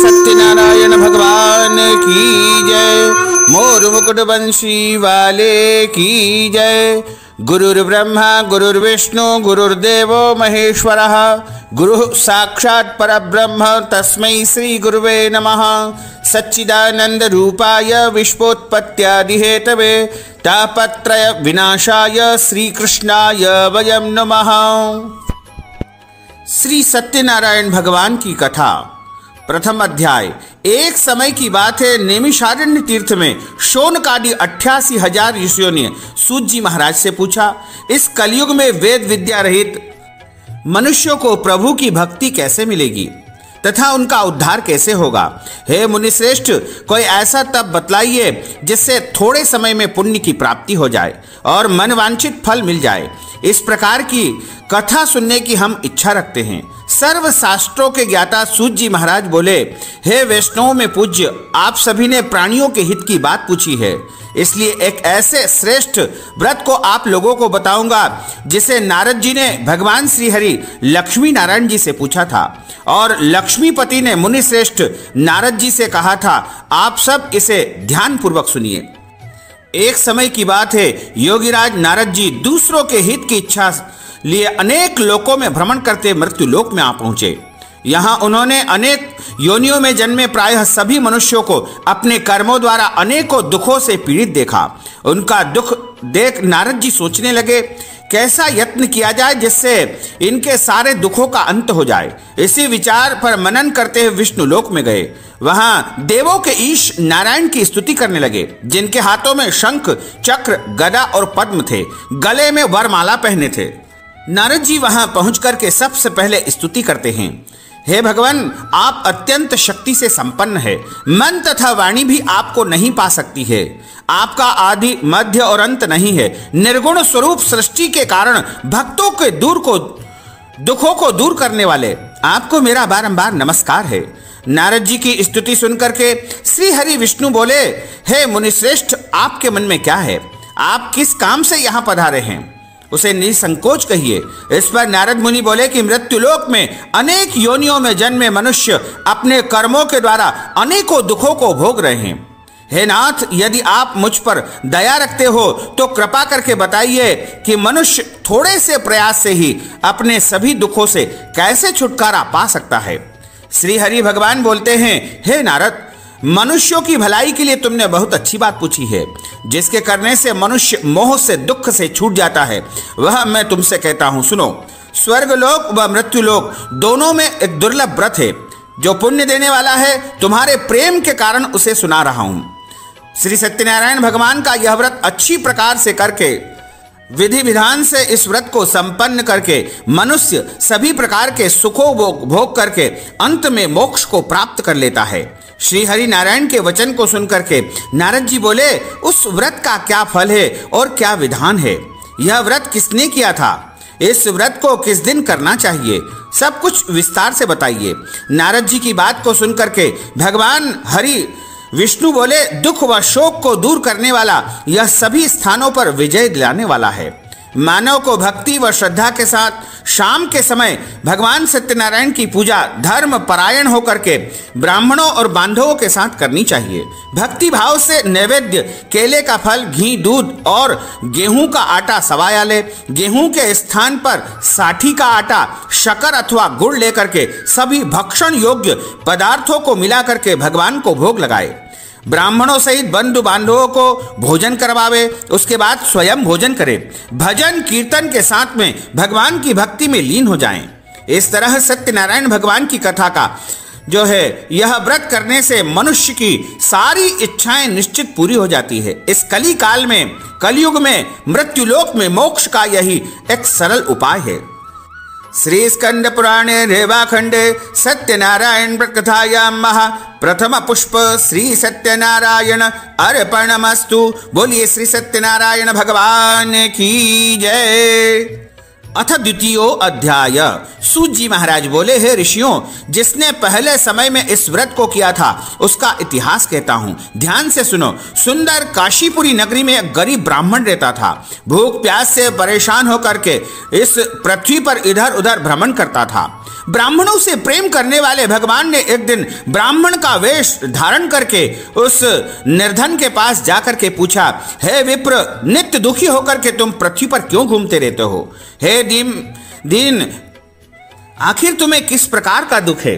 सत्यनारायण भगवान की जय। मोर मुकुट बंशी वाले की जय। गुरुर्ब्रह्मा गुरुर्विष्णु गुरुर्देवो महेश्वरः। गुरुः साक्षात् परब्रह्म तस्मै श्री गुरुवे नमः। सच्चिदानंद रूपाय विश्वोत्पत्त्यादि हेतवे तापत्रय विनाशाय श्रीकृष्णाय वयं नमः। श्री सत्यनारायण भगवान की कथा। प्रथम अध्याय। एक समय की बात है, नैमिषारण्य तीर्थ में शौनकादि 88,000 ऋषियों ने सूत जी महाराज से पूछा, इस कलयुग में वेद विद्या रहित मनुष्यों को प्रभु की भक्ति कैसे मिलेगी तथा उनका उद्धार कैसे होगा। हे मुनिश्रेष्ठ, कोई ऐसा तप बतलाइए जिससे थोड़े समय में पुण्य की प्राप्ति हो जाए और मनवांछित फल मिल जाए। इस प्रकार की कथा सुनने की हम इच्छा रखते हैं। सर्व शास्त्रों के ज्ञाता सूत जी महाराज बोले, हे वैष्णव में पूज्य, आप सभी ने प्राणियों के हित की बात पूछी है, इसलिए एक ऐसे श्रेष्ठ व्रत को आप लोगों को बताऊंगा जिसे नारद जी ने भगवान श्री हरि लक्ष्मी नारायण जी से पूछा था और लक्ष्मीपति ने मुनि श्रेष्ठ नारद जी से कहा था। आप सब इसे ध्यान पूर्वक सुनिए। एक समय की बात है, योगीराज नारद जी दूसरों के हित की इच्छा लिए अनेक लोकों में भ्रमण करते मृत्यु लोक में आ पहुंचे। यहाँ उन्होंने अनेक योनियों में जन्मे प्रायः सभी मनुष्यों को अपने कर्मों द्वारा अनेकों दुखों से पीड़ित देखा। उनका दुख देख नारद जी सोचने लगे, कैसा यत्न किया जाए जिससे इनके सारे दुखों का अंत हो जाए। इसी विचार पर मनन करते हुए विष्णु लोक में गए। वहां देवों के ईश नारायण की स्तुति करने लगे, जिनके हाथों में शंख चक्र गदा और पद्म थे, गले में वरमाला पहने थे। नारद जी वहां पहुंच करके सबसे पहले स्तुति करते हैं, हे भगवान, आप अत्यंत शक्ति से संपन्न है, मन तथा वाणी भी आपको नहीं पा सकती है। आपका आदि मध्य और अंत नहीं है। निर्गुण स्वरूप सृष्टि के कारण भक्तों के दुखों को दूर करने वाले आपको मेरा बारंबार नमस्कार है। नारद जी की स्तुति सुनकर के श्री हरि विष्णु बोले, हे मुनिश्रेष्ठ, आपके मन में क्या है? आप किस काम से यहाँ पधारे हैं? उसे निसंकोच कहिए। इस पर नारद मुनि बोले कि मृत्युलोक में अनेक योनियों में जन्मे मनुष्य अपने कर्मों के द्वारा अनेकों दुखों को भोग रहे हैं। हे नाथ, यदि आप मुझ पर दया रखते हो तो कृपा करके बताइए कि मनुष्य थोड़े से प्रयास से ही अपने सभी दुखों से कैसे छुटकारा पा सकता है। श्री हरि भगवान बोलते हैं, हे नारद, मनुष्यों की भलाई के लिए तुमने बहुत अच्छी बात पूछी है। जिसके करने से मनुष्य मोह से दुख से छूट जाता है, वह मैं तुमसे कहता हूं, सुनो। स्वर्गलोक व मृत्युलोक दोनों में एक दुर्लभ व्रत है जो पुण्य देने वाला है। तुम्हारे प्रेम के कारण उसे सुना रहा हूं। श्री सत्यनारायण भगवान का यह व्रत अच्छी प्रकार से करके, विधि विधान से इस व्रत को संपन्न करके मनुष्य सभी प्रकार के सुखों भोग करके अंत में मोक्ष को प्राप्त कर लेता है। श्री हरि नारायण के वचन को सुनकर के नारद जी बोले, उस व्रत का क्या फल है और क्या विधान है? यह व्रत किसने किया था? इस व्रत को किस दिन करना चाहिए? सब कुछ विस्तार से बताइए। नारद जी की बात को सुनकर के भगवान हरि विष्णु बोले, दुख व शोक को दूर करने वाला यह सभी स्थानों पर विजय दिलाने वाला है। मानव को भक्ति व श्रद्धा के साथ शाम के समय भगवान सत्यनारायण की पूजा धर्म परायण होकर के ब्राह्मणों और बांधवों के साथ करनी चाहिए। भक्ति भाव से नैवेद्य केले का फल, घी, दूध और गेहूं का आटा सवाया ले। गेहूं के स्थान पर साठी का आटा, शक्कर अथवा गुड़ लेकर के सभी भक्षण योग्य पदार्थों को मिला करके भगवान को भोग लगाए। ब्राह्मणों सहित बंधु बांधवों को भोजन करवावे, उसके बाद स्वयं भोजन करे। भजन कीर्तन के साथ में भगवान की भक्ति में लीन हो जाएं। इस तरह सत्यनारायण भगवान की कथा का जो है, यह व्रत करने से मनुष्य की सारी इच्छाएं निश्चित पूरी हो जाती है। इस कली काल में, कलयुग में, मृत्युलोक में मोक्ष का यही एक सरल उपाय है। श्री स्कंद पुराणे रेवाखंडे सत्यनारायण कथायां महा प्रथम पुष्प श्री सत्यनारायण अर्पणमस्तु। बोलिए श्री सत्यनारायण भगवान की जय। अथ द्वितीयो अध्याय। सूत जी महाराज बोले, हे ऋषियों, जिसने पहले समय में इस व्रत को किया था उसका इतिहास कहता हूँ, ध्यान से सुनो। सुंदर काशीपुरी नगरी में एक गरीब ब्राह्मण रहता था। भूख प्यास से परेशान होकर के इस पृथ्वी पर इधर उधर भ्रमण करता था। ब्राह्मणों से प्रेम करने वाले भगवान ने एक दिन ब्राह्मण का वेश धारण करके उस निर्धन के पास जाकर के पूछा, हे विप्र, नित्य दुखी होकर के तुम पृथ्वी पर क्यों घूमते रहते हो? हे दीन, आखिर तुम्हें किस प्रकार का दुख है?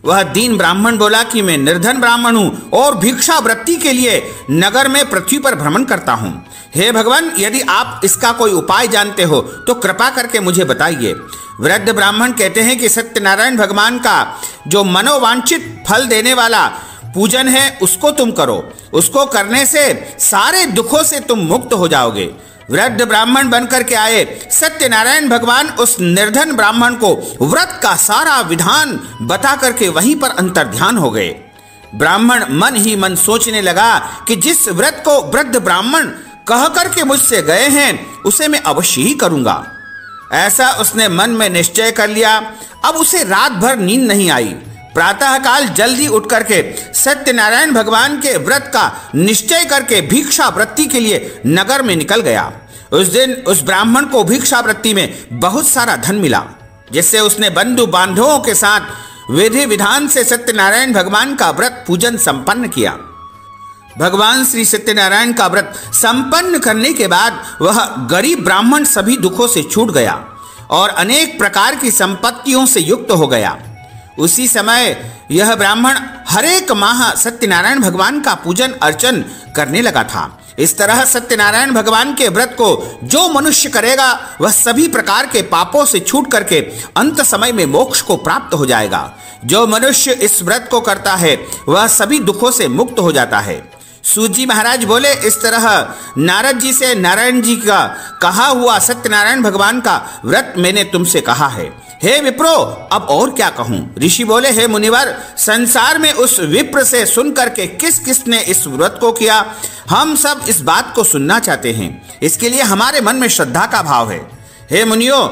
वह दीन ब्राह्मण बोला कि मैं निर्धन ब्राह्मण हूं और भिक्षा वृत्ति के लिए नगर में पृथ्वी पर भ्रमण करता हूं। हे भगवान, यदि आप इसका कोई उपाय जानते हो तो कृपा करके मुझे बताइए। वृद्ध ब्राह्मण कहते हैं कि सत्यनारायण भगवान का जो मनोवांछित फल देने वाला पूजन है उसको तुम करो। उसको करने से सारे दुखों से तुम मुक्त हो जाओगे। वृद्ध ब्राह्मण बनकर के आए सत्यनारायण भगवान उस निर्धन ब्राह्मण को व्रत का सारा विधान बता करके वहीं पर अंतर्ध्यान हो गए। ब्राह्मण मन ही मन सोचने लगा कि जिस व्रत को वृद्ध ब्राह्मण कह करके मुझसे गए हैं उसे मैं अवश्य ही करूंगा। ऐसा उसने मन में निश्चय कर लिया। अब उसे रात भर नींद नहीं आई। प्रातःकाल जल्दी उठ करके सत्यनारायण भगवान के व्रत का निश्चय करके भिक्षा वृत्ति के लिए नगर में निकल गया। उस दिन उस ब्राह्मण को भिक्षा वृत्ति में बहुत सारा धन मिला, जिससे उसने बंधु बांधवों के साथ विधि विधान से सत्यनारायण भगवान का व्रत पूजन संपन्न किया। भगवान श्री सत्यनारायण का व्रत संपन्न करने के बाद वह गरीब ब्राह्मण सभी दुखों से छूट गया और अनेक प्रकार की संपत्तियों से युक्त हो गया। उसी समय यह ब्राह्मण हरेक माह सत्यनारायण भगवान का पूजन अर्चन करने लगा था। इस तरह सत्यनारायण भगवान के व्रत को जो मनुष्य करेगा वह सभी प्रकार के पापों से छूट करके अंत समय में मोक्ष को प्राप्त हो जाएगा। जो मनुष्य इस व्रत को करता है वह सभी दुखों से मुक्त हो जाता है। सूत जी महाराज बोले, इस तरह नारद जी से नारायण जी का कहा हुआ सत्यनारायण भगवान का व्रत मैंने तुमसे कहा है। हे विप्रो, अब और क्या कहूं? ऋषि बोले, हे मुनिवर, संसार में उस विप्र से सुन करके किस किस ने इस व्रत को किया, हम सब इस बात को सुनना चाहते हैं। इसके लिए हमारे मन में श्रद्धा का भाव है। हे मुनियों,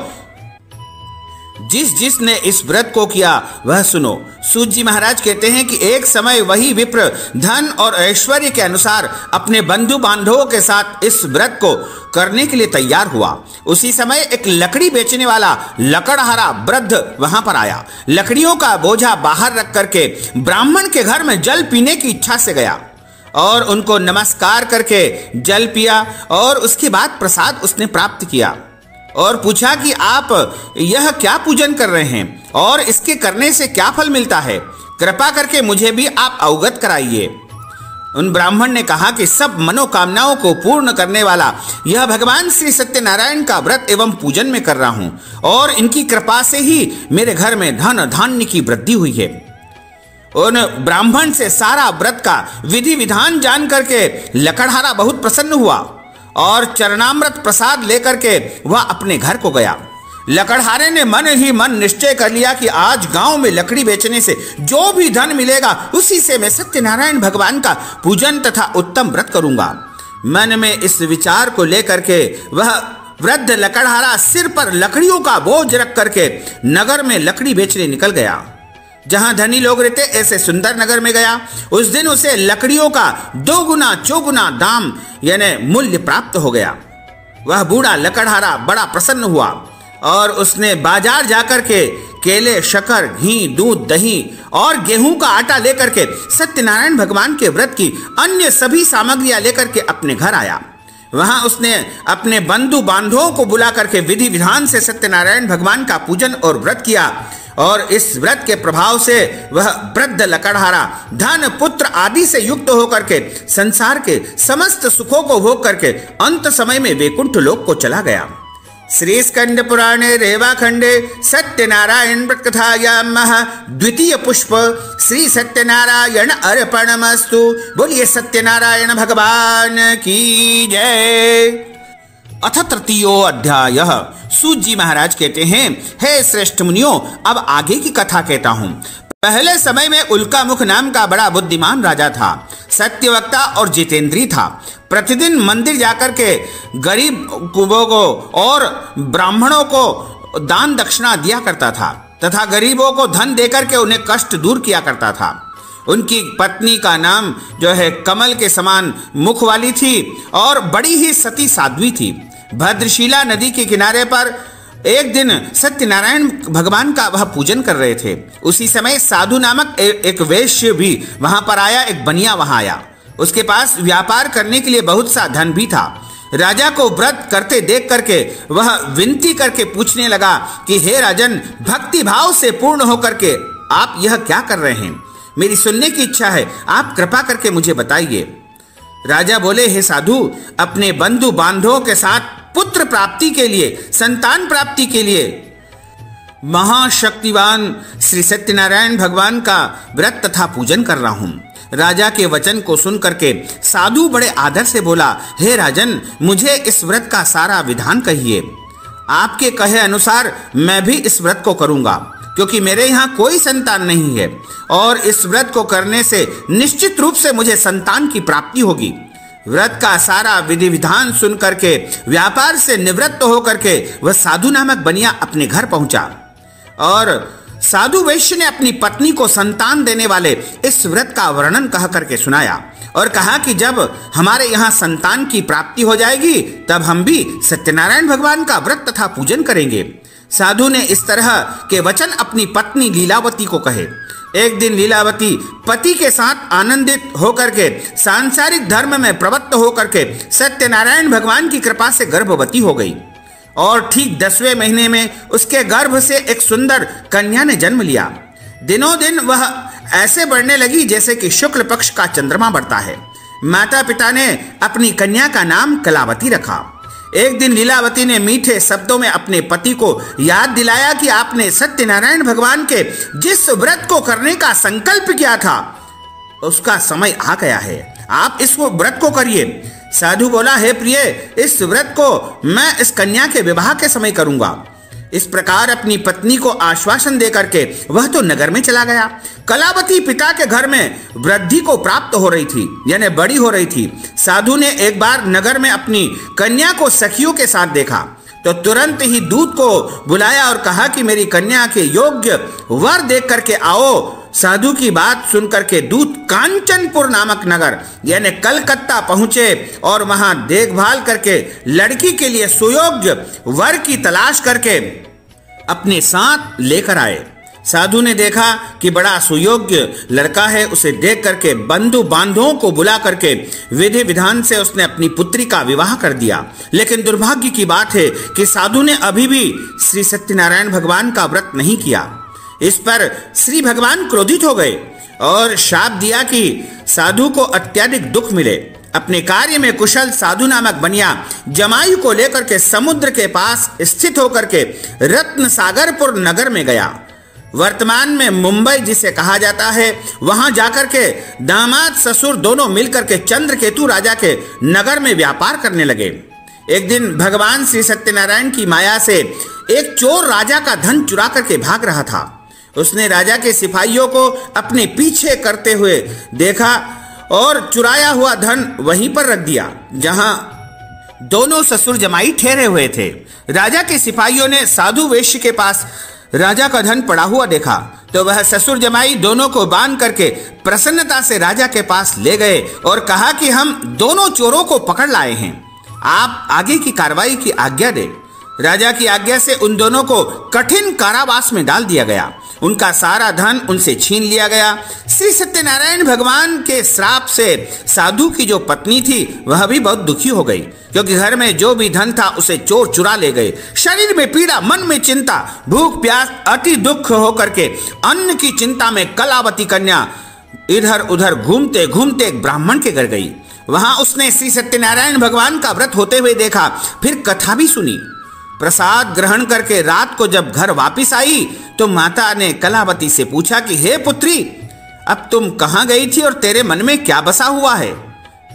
जिस ने इस व्रत को किया वह सुनो। सूत जी महाराज कहते हैं कि एक समय वही विप्र धन और ऐश्वर्य के अनुसार अपने बंधु बांधवों के साथ इस व्रत को करने के लिए तैयार हुआ। उसी समय एक लकड़ी बेचने वाला लकड़हारा वृद्ध वहां पर आया। लकड़ियों का बोझा बाहर रख करके ब्राह्मण के घर में जल पीने की इच्छा से गया और उनको नमस्कार करके जल पिया और उसके बाद प्रसाद उसने प्राप्त किया और पूछा कि आप यह क्या पूजन कर रहे हैं और इसके करने से क्या फल मिलता है, कृपा करके मुझे भी आप अवगत कराइए। उन ब्राह्मण ने कहा कि सब मनोकामनाओं को पूर्ण करने वाला यह भगवान श्री सत्यनारायण का व्रत एवं पूजन में कर रहा हूं और इनकी कृपा से ही मेरे घर में धन धान्य की वृद्धि हुई है। उन ब्राह्मण से सारा व्रत का विधि विधान जान करके लकड़हारा बहुत प्रसन्न हुआ और चरणामृत प्रसाद लेकर के वह अपने घर को गया। लकड़हारे ने मन ही मन निश्चय कर लिया कि आज गांव में लकड़ी बेचने से जो भी धन मिलेगा उसी से मैं सत्यनारायण भगवान का पूजन तथा उत्तम व्रत करूंगा। मन में इस विचार को लेकर के वह वृद्ध लकड़हारा सिर पर लकड़ियों का बोझ रख करके नगर में लकड़ी बेचने निकल गया। जहां धनी लोग रहते ऐसे सुंदर नगर में गया। उस दिन उसे लकड़ियों का 2 गुना चौगुना दाम यानी मूल्य प्राप्त हो गया। वह बूढ़ा लकड़हारा बड़ा प्रसन्न हुआ और उसने बाजार जाकर के केले, शक्कर, घी, दूध, दही और गेहूं का आटा लेकर के सत्यनारायण भगवान के व्रत की अन्य सभी सामग्रियां लेकर के अपने घर आया। वहां उसने अपने बंधु बांधवों को बुला करके विधि विधान से सत्यनारायण भगवान का पूजन और व्रत किया और इस व्रत के प्रभाव से वह वृद्ध लकड़हारा धन, पुत्र आदि से युक्त होकर के संसार के समस्त सुखों को भोग करके अंत समय में वैकुंठ लोक को चला गया। श्री स्कंद पुराणे रेवाखंडे सत्यनारायण व्रत कथायामः द्वितीय पुष्प श्री सत्यनारायण अर्पणमस्तु। बोलिए सत्यनारायण भगवान की जय। अथ तृतीयो अध्याय। सूत जी महाराज कहते हैं, हे श्रेष्ठ मुनियों, अब आगे की कथा कहता हूं। पहले समय में उल्कामुख नाम का बड़ा बुद्धिमान राजा था। सत्यवक्ता और जितेंद्री था। प्रतिदिन मंदिर जाकर के गरीब कुबों को और ब्राह्मणों को दान दक्षिणा दिया करता था तथा गरीबों को धन देकर के उन्हें कष्ट दूर किया करता था। उनकी पत्नी का नाम जो है कमल के समान मुख वाली थी और बड़ी ही सती साध्वी थी। भद्रशिला नदी के किनारे पर एक दिन सत्यनारायण भगवान का वह पूजन कर रहे थे। उसी समय साधु नामक एक वैश्य भी वहां पर आया। एक बनिया वहां आया। उसके पास व्यापार करने के लिए बहुत सा धन भी था। राजा को व्रत करते देख करके वह विनती करके पूछने लगा कि हे राजन, भक्ति भाव से पूर्ण होकर के आप यह क्या कर रहे हैं? मेरी सुनने की इच्छा है, आप कृपा करके मुझे बताइए। राजा बोले, हे साधु, अपने बंधु बांधवों के साथ पुत्र प्राप्ति के लिए, संतान प्राप्ति के लिए महाशक्तिवान श्री सत्यनारायण भगवान का व्रत तथा पूजन कर रहा हूं। राजा के वचन को सुन करके साधु बड़े आदर से बोला, हे राजन, मुझे इस व्रत का सारा विधान कहिए। आपके कहे अनुसार मैं भी इस व्रत को करूंगा, क्योंकि मेरे यहाँ कोई संतान नहीं है और इस व्रत को करने से निश्चित रूप से मुझे संतान की प्राप्ति होगी। व्रत का सारा विधि विधान सुन करके व्यापार से निवृत्त होकर के वह साधु नामक बनिया अपने घर पहुंचा और साधु वैश्य ने अपनी पत्नी को संतान देने वाले इस व्रत का वर्णन कह करके सुनाया और कहा कि जब हमारे यहाँ संतान की प्राप्ति हो जाएगी तब हम भी सत्यनारायण भगवान का व्रत तथा पूजन करेंगे। साधु ने इस तरह के वचन अपनी पत्नी लीलावती को कहे। एक दिन लीलावती पति के साथ आनंदित होकर के सांसारिक धर्म में प्रवृत्त होकर के सत्यनारायण भगवान की कृपा से गर्भवती हो गई और ठीक 10वें महीने में उसके गर्भ से एक सुंदर कन्या ने जन्म लिया। दिनों दिन वह ऐसे बढ़ने लगी जैसे कि शुक्ल पक्ष का चंद्रमा बढ़ता है। माता पिता ने अपनी कन्या का नाम कलावती रखा। एक दिन लीलावती ने मीठे शब्दों में अपने पति को याद दिलाया कि आपने सत्यनारायण भगवान के जिस व्रत को करने का संकल्प किया था उसका समय आ गया है, आप इस व्रत को करिए। साधु बोला, हे प्रिय, इस व्रत को मैं इस कन्या के विवाह के समय करूंगा। इस प्रकार अपनी पत्नी को आश्वासन देकर के वह तो नगर में चला गया। कलावती पिता के घर में वृद्धि को प्राप्त हो रही थी, यानी बड़ी हो रही थी। साधु ने एक बार नगर में अपनी कन्या को सखियों के साथ देखा तो तुरंत ही दूत को बुलाया और कहा कि मेरी कन्या के योग्य वर देख करके आओ। साधु की बात सुनकर के दूत कांचनपुर नामक नगर यानी कलकत्ता पहुंचे और वहां देखभाल करके लड़की के लिए सुयोग्य वर की तलाश करके अपने साथ लेकर आए। साधु ने देखा कि बड़ा सुयोग्य लड़का है। उसे देख करके बंधु बांधवों को बुला करके विधि विधान से उसने अपनी पुत्री का विवाह कर दिया। लेकिन दुर्भाग्य की बात है कि साधु ने अभी भी श्री सत्यनारायण भगवान का व्रत नहीं किया। इस पर श्री भगवान क्रोधित हो गए और शाप दिया कि साधु को अत्यधिक दुख मिले। अपने कार्य में कुशल साधु नामक बनिया जमायु को लेकर के समुद्र के पास स्थित होकर के रत्न सागरपुर नगर में गया। वर्तमान में मुंबई जिसे कहा जाता है, वहां जाकर के दामाद ससुर दोनों मिलकर के चंद्रकेतु राजा के नगर में व्यापार करने लगे। एक दिन भगवान श्री सत्यनारायण की माया से एक चोर राजा का धन चुरा करके भाग रहा था। उसने राजा के सिपाहियों को अपने पीछे करते हुए देखा और चुराया हुआ धन वहीं पर रख दिया जहां दोनों ससुर जमाई ठहरे हुए थे। राजा के सिपाहियों ने साधु वैश्य के पास राजा का धन पड़ा हुआ देखा तो वह ससुर जमाई दोनों को बांध करके प्रसन्नता से राजा के पास ले गए और कहा कि हम दोनों चोरों को पकड़ लाए हैं, आप आगे की कार्रवाई की आज्ञा दें। राजा की आज्ञा से उन दोनों को कठिन कारावास में डाल दिया गया। उनका सारा धन उनसे छीन लिया गया। श्री सत्यनारायण भगवान के श्राप से साधु की जो पत्नी थी वह भी बहुत दुखी हो गई, क्योंकि घर में जो भी धन था उसे चोर चुरा ले गए। शरीर में पीड़ा, मन में चिंता, भूख प्यास, अति दुख होकर के अन्न की चिंता में कलावती कन्या इधर उधर घूमते घूमते एक ब्राह्मण के घर गई। वहां उसने श्री सत्यनारायण भगवान का व्रत होते हुए देखा, फिर कथा भी सुनी। प्रसाद ग्रहण करके रात को जब घर वापस आई तो माता ने कलावती से पूछा कि हे पुत्री, अब तुम कहाँ गई थी और तेरे मन में क्या बसा हुआ है?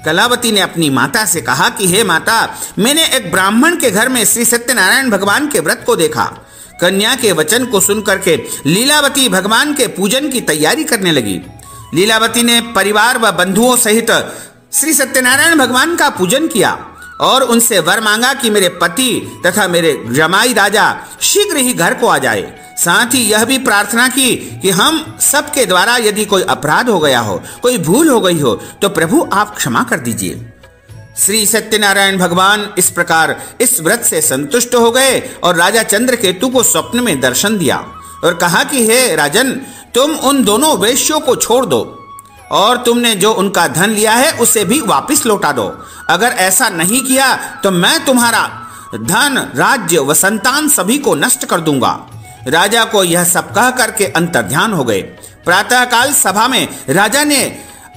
कलावती ने अपनी माता से कहा कि हे माता, मैंने एक ब्राह्मण के घर में श्री सत्यनारायण भगवान के व्रत को देखा। कन्या के वचन को सुन करके लीलावती भगवान के पूजन की तैयारी करने लगी। लीलावती ने परिवार व बंधुओं सहित श्री सत्यनारायण भगवान का पूजन किया और उनसे वर मांगा कि मेरे पति तथा मेरे जमाई राजा शीघ्र ही घर को आ जाए। साथ ही यह भी प्रार्थना की कि हम सबके द्वारा यदि कोई अपराध हो गया हो, कोई भूल हो गई हो तो प्रभु आप क्षमा कर दीजिए। श्री सत्यनारायण भगवान इस प्रकार इस व्रत से संतुष्ट हो गए और राजा चंद्रकेतु को स्वप्न में दर्शन दिया और कहा कि हे राजन, तुम उन दोनों वेश्यों को छोड़ दो और तुमने जो उनका धन लिया है उसे भी वापस लौटा दो। अगर ऐसा नहीं किया तो मैं तुम्हारा धन, राज्य व संतान सभी को नष्ट कर दूंगा। राजा को यह सब कह करके अंतर्ध्यान हो गए। प्रातःकाल सभा में राजा ने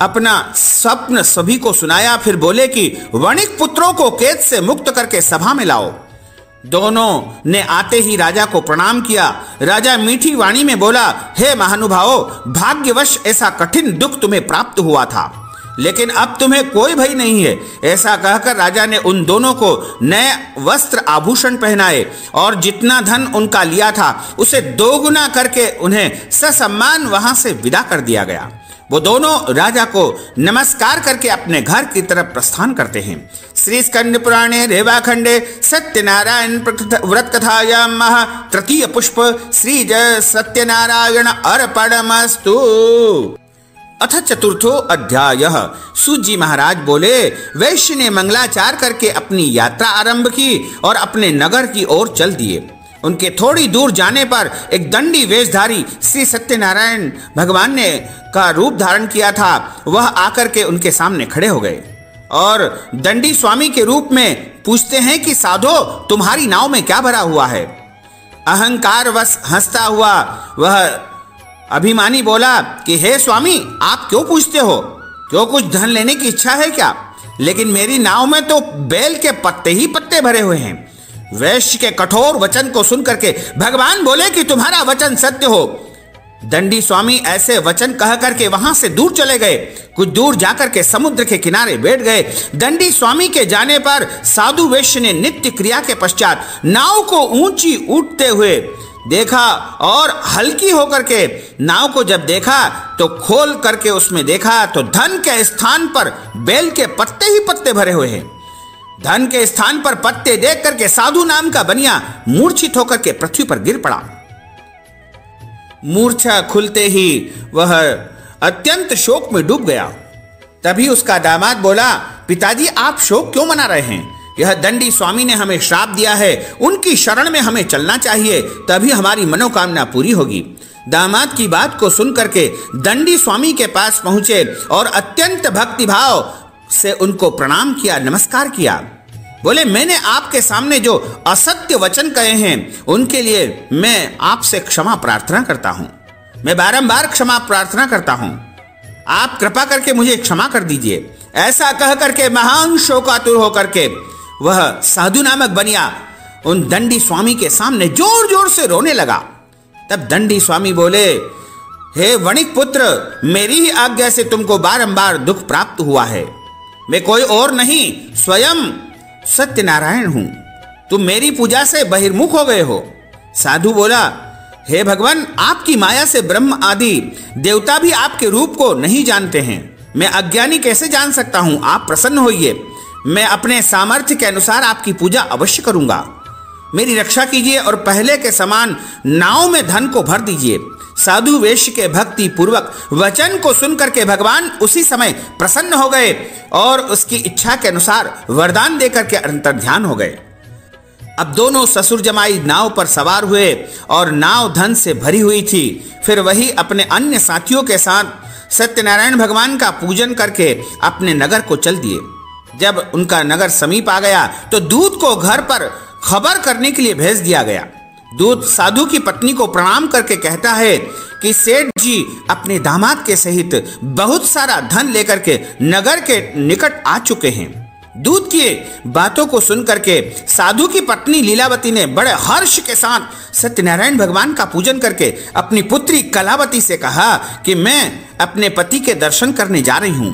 अपना स्वप्न सभी को सुनाया, फिर बोले कि वणिक पुत्रों को कैद से मुक्त करके सभा में लाओ। दोनों ने आते ही राजा को प्रणाम किया। राजा मीठी वाणी में बोला, हे महानुभावों, भाग्यवश ऐसा कठिन दुख तुम्हें प्राप्त हुआ था, लेकिन अब तुम्हें कोई भय नहीं है। ऐसा कहकर राजा ने उन दोनों को नए वस्त्र आभूषण पहनाए और जितना धन उनका लिया था उसे दोगुना करके उन्हें ससम्मान वहां से विदा कर दिया गया। वो दोनों राजा को नमस्कार करके अपने घर की तरफ प्रस्थान करते हैं। श्री स्कंद पुराणे रेवाखंडे सत्यनारायण व्रत कथायां तृतीय पुष्प श्री जय सत्यनारायण अर्पणमस्तु। अथ चतुर्थो अध्याय। सूत जी महाराज बोले, वैश्य ने मंगलाचार करके अपनी यात्रा आरंभ की और अपने नगर की ओर चल दिए। उनके थोड़ी दूर जाने पर एक दंडी वेशधारी श्री सत्यनारायण भगवान ने का रूप धारण किया था, वह आकर के उनके सामने खड़े हो गए और दंडी स्वामी के रूप में पूछते हैं कि साधो, तुम्हारी नाव में क्या भरा हुआ है? अहंकार वश हंसता हुआ वह अभिमानी बोला कि हे स्वामी, आप क्यों पूछते हो? क्यों कुछ धन लेने की इच्छा है क्या? लेकिन मेरी नाव में तो बेल के पत्ते ही पत्ते भरे हुए हैं। वैश्य के कठोर वचन को सुनकर के भगवान बोले कि तुम्हारा वचन सत्य हो। दंडी स्वामी ऐसे वचन कह करके वहां से दूर चले गए। कुछ दूर जाकर के समुद्र के किनारे बैठ गए। दंडी स्वामी के जाने पर साधु वैश्य ने नित्य क्रिया के पश्चात नाव को ऊंची उठते हुए देखा और हल्की होकर के नाव को जब देखा तो खोल करके उसमें देखा तो धन के स्थान पर बेल के पत्ते ही पत्ते भरे हुए हैं। धन के स्थान पर पत्ते देख करके साधु नाम का बनिया मूर्छित होकर के पृथ्वी पर गिर पड़ा। मूर्छा खुलते ही वह अत्यंत शोक में डूब गया। तभी उसका दामाद बोला, पिताजी आप शोक क्यों मना रहे हैं? यह दंडी स्वामी ने हमें श्राप दिया है, उनकी शरण में हमें चलना चाहिए, तभी हमारी मनोकामना पूरी होगी। दामाद की बात को सुन करके दंडी स्वामी के पास पहुंचे और अत्यंत भक्तिभाव से उनको प्रणाम किया, नमस्कार किया। बोले, मैंने आपके सामने जो असत्य वचन कहे हैं उनके लिए मैं आपसे क्षमा प्रार्थना करता हूं। मैं बारंबार क्षमा प्रार्थना करता हूं, आप कृपा करके मुझे क्षमा कर दीजिए। ऐसा कह करके महान शोकातुर होकर के वह साधु नामक बनिया उन दंडी स्वामी के सामने जोर जोर से रोने लगा। तब दंडी स्वामी बोले, हे वणिक पुत्र, मेरी ही आज्ञा से तुमको बारंबार दुख प्राप्त हुआ है। मैं कोई और नहीं, स्वयं सत्यनारायण हूं। तुम मेरी पूजा से बहिर्मुख हो गए हो। साधु बोला, हे भगवान, आपकी माया से ब्रह्म आदि देवता भी आपके रूप को नहीं जानते हैं। मैं अज्ञानी कैसे जान सकता हूं? आप प्रसन्न होइए, मैं अपने सामर्थ्य के अनुसार आपकी पूजा अवश्य करूंगा। मेरी रक्षा कीजिए और पहले के समान नाव में धन को भर दीजिए। साधु वेश्य के भक्ति पूर्वक वचन को सुनकर के भगवान उसी समय प्रसन्न हो गए और उसकी इच्छा के अनुसार वरदान देकर के अंतर्ध्यान हो गए। अब दोनों ससुर जमाई नाव पर सवार हुए और नाव धन से भरी हुई थी। फिर वही अपने अन्य साथियों के साथ सत्यनारायण भगवान का पूजन करके अपने नगर को चल दिए। जब उनका नगर समीप आ गया तो दूत को घर पर खबर करने के लिए भेज दिया गया। दूत साधु की पत्नी को प्रणाम करके कहता है कि सेठ जी अपने दामाद के सहित बहुत सारा धन लेकर के नगर के निकट आ चुके हैं। दूत की बातों को सुनकर के साधु की पत्नी लीलावती ने बड़े हर्ष के साथ सत्यनारायण भगवान का पूजन करके अपनी पुत्री कलावती से कहा कि मैं अपने पति के दर्शन करने जा रही हूँ,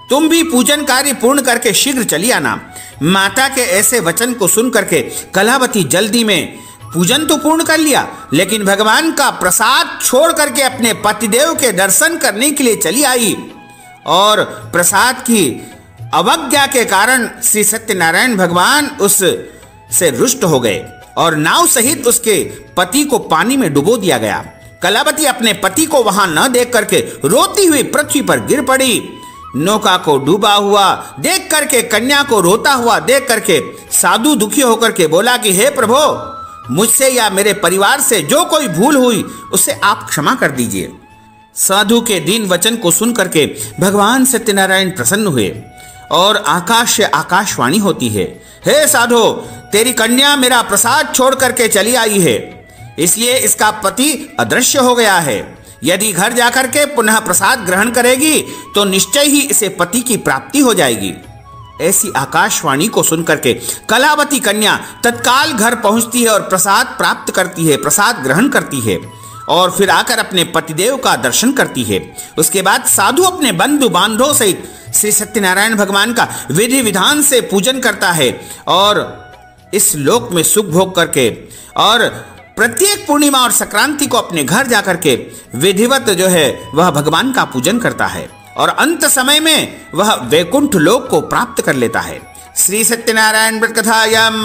तुम भी पूजन कार्य पूर्ण करके शीघ्र चली आना। माता के ऐसे वचन को सुन करके कलावती जल्दी में पूजन तो पूर्ण कर लिया, लेकिन भगवान का प्रसाद छोड़ करके अपने पतिदेव के दर्शन करने के लिए चली आई और प्रसाद की अवज्ञा के कारण श्री सत्यनारायण भगवान उस से रुष्ट हो गए और नाव सहित उसके पति को पानी में डुबो दिया गया। कलावती अपने पति को वहां न देख करके रोती हुई पृथ्वी पर गिर पड़ी। नौका को डूबा हुआ देख करके, कन्या को रोता हुआ देख करके साधु दुखी होकर के बोला कि हे प्रभु, मुझसे या मेरे परिवार से जो कोई भूल हुई उसे आप क्षमा कर दीजिए। साधु के दीन वचन को सुन करके भगवान सत्यनारायण प्रसन्न हुए और आकाश से आकाशवाणी होती है, हे साधु, तेरी कन्या मेरा प्रसाद छोड़ करके चली आई है, इसलिए इसका पति अदृश्य हो गया है। यदि घर जाकर के पुनः प्रसाद ग्रहण करेगी तो निश्चय ही इसे पति की प्राप्ति हो जाएगी। ऐसी आकाशवाणी को सुनकर के कलावती कन्या तत्काल घर पहुंचती है और प्रसाद प्राप्त करती है, प्रसाद ग्रहण करती है और फिर आकर अपने पतिदेव का दर्शन करती है। उसके बाद साधु अपने बंधु बांधवों सहित श्री सत्यनारायण भगवान का विधि विधान से पूजन करता है और इस लोक में सुख भोग करके और प्रत्येक पूर्णिमा और संक्रांति को अपने घर जाकर के विधिवत जो है वह भगवान का पूजन करता है और अंत समय में वह वैकुंठ लोक को प्राप्त कर लेता है। श्री सत्यनारायण व्रत कथायाम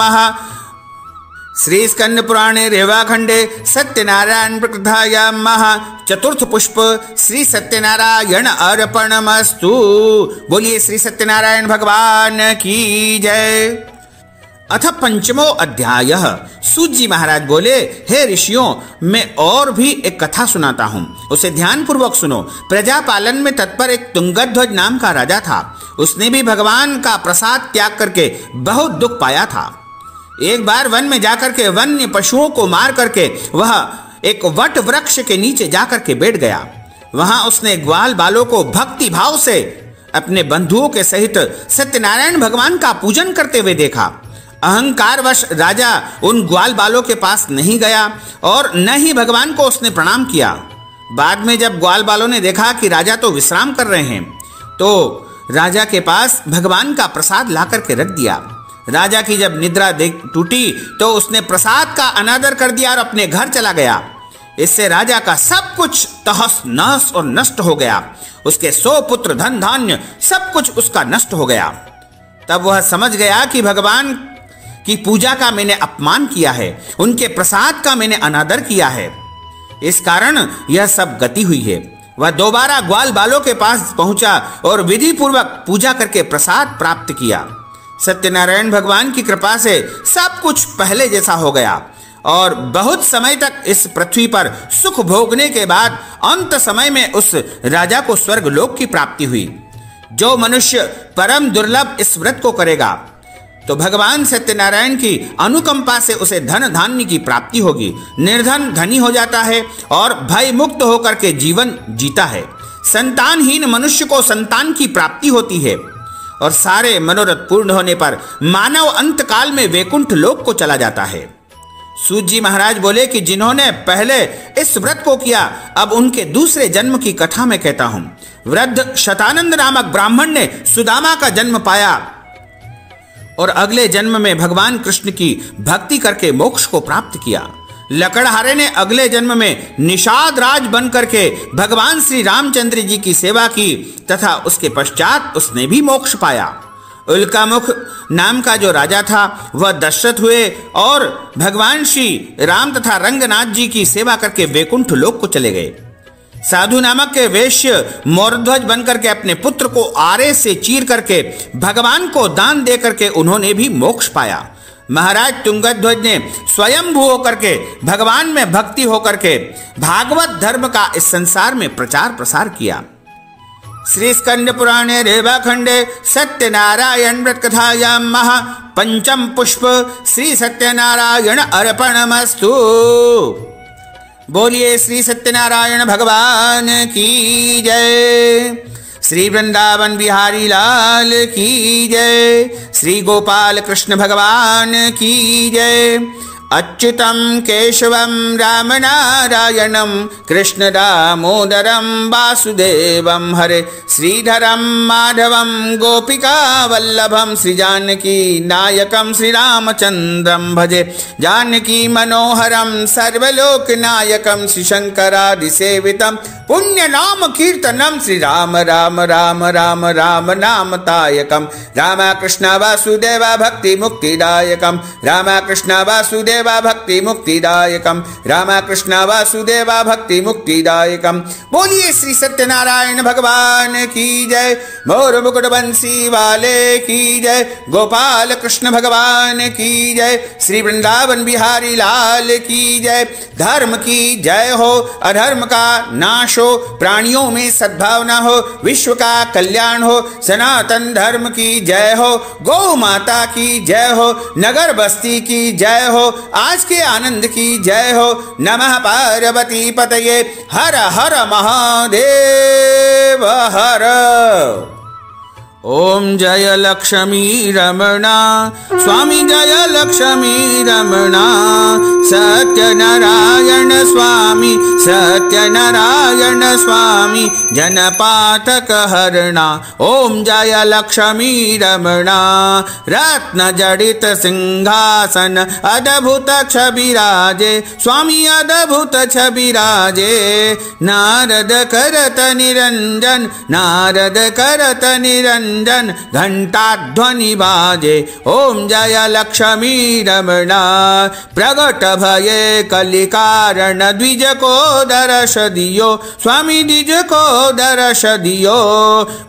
श्री स्कंद पुराणे रेवाखंडे सत्यनारायण व्रत कथायाम चतुर्थ पुष्प श्री सत्यनारायण अर्पणमस्तु। बोलिए श्री सत्यनारायण भगवान की जय। अथ पंचमो अध्याय। सूत जी महाराज बोले, हे ऋषियों, मैं और भी एक कथा सुनाता हूँ, उसे ध्यान पूर्वक सुनो। प्रजा पालन में तत्पर एक तुंगध्वज नाम का राजा था। उसने भी भगवान का प्रसाद त्याग करके बहुत दुख पाया था। एक बार वन में जाकर के वन्य पशुओं को मार करके वह एक वट वृक्ष के नीचे जाकर के बैठ गया। वहां उसने ग्वाल बालों को भक्ति भाव से अपने बंधुओं के सहित सत्यनारायण भगवान का पूजन करते हुए देखा। अहंकारवश राजा उन ग्वाल बालों के पास नहीं गया और न ही भगवान को उसने प्रणाम किया। बाद में जब ग्वाल बालों ने देखा कि राजा तो विश्राम कर रहे हैं, तो राजा के पास भगवान का प्रसाद ला करके रख दिया। राजा की जब निद्रा टूटी तो उसने प्रसाद का अनादर कर दिया और अपने घर चला गया। इससे राजा का सब कुछ तहस नहस और नष्ट हो गया। उसके 100 पुत्र, धन धान्य सब कुछ उसका नष्ट हो गया। तब वह समझ गया कि भगवान की पूजा का मैंने अपमान किया है, उनके प्रसाद का मैंने अनादर किया है, इस कारण यह सब गति हुई है। वह दोबारा ग्वाल बालों के पास पहुंचा और विधि पूर्वक पूजा करके प्रसाद प्राप्त किया। सत्यनारायण भगवान की कृपा से सब कुछ पहले जैसा हो गया और बहुत समय तक इस पृथ्वी पर सुख भोगने के बाद अंत समय में उस राजा को स्वर्ग लोक की प्राप्ति हुई। जो मनुष्य परम दुर्लभ इस व्रत को करेगा तो भगवान सत्यनारायण की अनुकंपा से उसे धन धान्य की प्राप्ति होगी। निर्धन धनी हो जाता है और भय मुक्त होकर के जीवन जीता है। संतानहीन मनुष्य को संतान की प्राप्ति होती है और सारे मनोरथ पूर्ण होने पर मानव अंत काल में वैकुंठ लोक को चला जाता है। सूत जी महाराज बोले कि जिन्होंने पहले इस व्रत को किया, अब उनके दूसरे जन्म की कथा मैं कहता हूं। वृद्ध शतानंद नामक ब्राह्मण ने सुदामा का जन्म पाया और अगले जन्म में भगवान कृष्ण की भक्ति करके मोक्ष को प्राप्त किया। लकड़हारे ने अगले जन्म में निषाद राज बन करके भगवान श्री रामचंद्र जी की सेवा की तथा उसके पश्चात उसने भी मोक्ष पाया। उल्कामुख नाम का जो राजा था वह दशरथ हुए और भगवान श्री राम तथा रंगनाथ जी की सेवा करके वैकुंठ लोक को चले गए। साधु नामक के वैश्य मोरध्वज बनकर के अपने पुत्र को आरे से चीर करके भगवान को दान दे करके उन्होंने भी मोक्ष पाया। महाराज तुंगध्वज ने स्वयंभू होकर के भगवान में भक्ति होकर के भागवत धर्म का इस संसार में प्रचार प्रसार किया। श्री स्कंद पुराणे रेवाखंडे सत्यनारायण व्रत कथायाम पंचम पुष्प श्री सत्यनारायण अर्पणमस्तु। बोलिए श्री सत्यनारायण भगवान की जय। श्री वृंदावन बिहारी लाल की जय। श्री गोपाल कृष्ण भगवान की जय। अच्युतं केशवं राम नारायणं कृष्ण दामोदरं वासुदेवं हरे श्रीधरं माधवं गोपिका वल्लभं श्री जानकी नायकं श्री रामचंद्रं भजे। जानकी मनोहरं सर्वलोकनायकं श्री शंकरादिसेवितं पुण्य नाम कीर्तनम श्री राम राम राम राम राम नामतायकं। राम कृष्ण वासुदेव भक्ति मुक्तिदायकं। राम कृष्ण वासुदेव वासुदेवा भक्ति मुक्तिदायकम, राम कृष्ण वासुदेवा भक्ति मुक्तिदायकम। बोलिए श्री सत्यनारायण भगवान की जय, मोर मुकुट बंसी वाले की जय, गोपाल कृष्ण भगवान की जय, श्री वृंदावन बिहारी लाल की जय। धर्म की जय हो, अधर्म का नाश हो, प्राणियों में सद्भावना हो, विश्व का कल्याण हो, सनातन धर्म की जय हो, गौ माता की जय हो, नगर बस्ती की जय हो, आज के आनंद की जय हो। नमः पार्वती पतये, हर हर महादेव हर। ओम जय लक्ष्मी रमणा स्वामी, जय लक्ष्मी रमणा, सत्यनारायण स्वामी, सत्यनारायण स्वामी, जनपातक हरणा। ओम जय लक्ष्मी रमणा, रत्न जडित सिंहासन अद्भुत छबिराजे, स्वामी अद्भुत छबिराजे। नारद करत निरंजन, नारद करत निरंजन, घंटा ध्वनि बाजे। ओम जय लक्ष्मी रमणा, प्रगट भये कलि कारण, द्विज को दर्श दियो, स्वामी द्विज को दर्श दियो।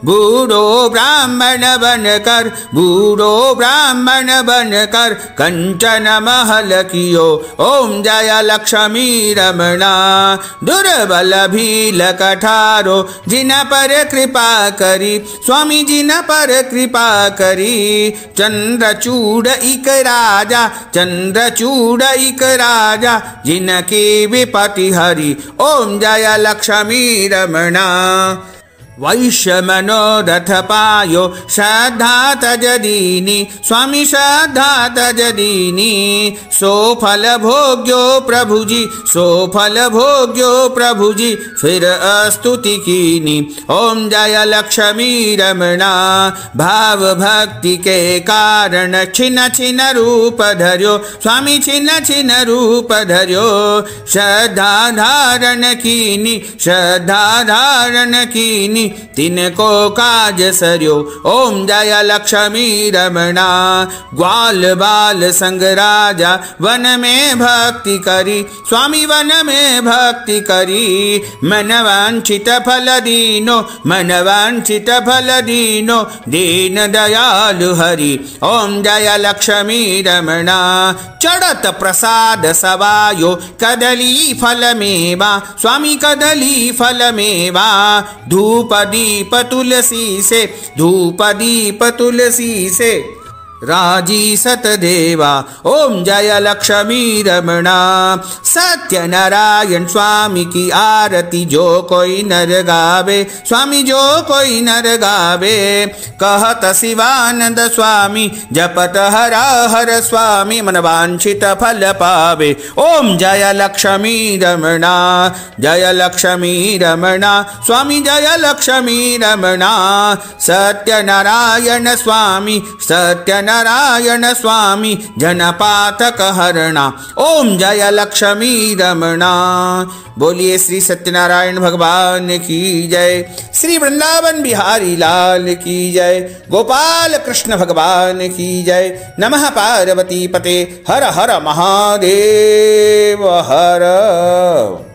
बूढ़ो ब्राह्मण बनकर, बूढ़ो ब्राह्मण बनकर, कंचन महल कियो। ओम जय लक्ष्मी रमणा, दुर्बल भील कठारो, जिन पर कृपा करी, स्वामी जिन पर कृपा करी। चंद्रचूड़ इक राजा, चंद्रचूड़ इक राजा, जिनकी विपति हरि। ओम जय लक्ष्मी रमणा, वैश्य मनोरथ पायो, श्रद्धा तज दीनी, स्वामी श्रद्धा तज दीनी। सो फल भोग्यो प्रभु जी, सो फल भोग्यो प्रभु जी, फिर स्तुति कीनी। ओम जय लक्ष्मी रमणा, भाव भक्ति के कारण, छिन छिन रूप धर्यो, स्वामी छिन छिन रूप धर्यो। श्रद्धा धारण कीनी, श्रद्धा धारण कीनी, तिनको काज सर्यो। ओम जय लक्ष्मी रमणा, ग्वाल बाल संग राजा, वन में भक्ति करी, स्वामी वन में भक्ति करी। मन वांछित फल दीनो, मन वांछित फल दीनो, दीन दयालु हरि। ओम जय लक्ष्मी रमणा, चढ़त प्रसाद सवायो, कदली फल मेवा, स्वामी कदली फल मेवा। धूप दीप तुलसी से, धूप दीप तुलसी से, राजी सतदेवा। ओम जय लक्ष्मी रमणा, सत्यनारायण स्वामी की आरती जो कोई नर गावे, स्वामी जो कोई नर गावे। कहत शिवानंद स्वामी, जपत हरा हर स्वामी, मन वांछित फल पावे। ओम जय लक्ष्मी रमणा, जय लक्ष्मी रमणा, स्वामी जय लक्ष्मी रमणा। सत्यनारायण स्वामी, सत्य नारायण स्वामी, जनपातक हरणा। ओम जय लक्ष्मी रमणा। बोलिए श्री सत्यनारायण भगवान की जय, श्री वृंदावन बिहारी लाल की जय, गोपाल कृष्ण भगवान की जय। नमः पार्वती पते, हर हर महादेव हर।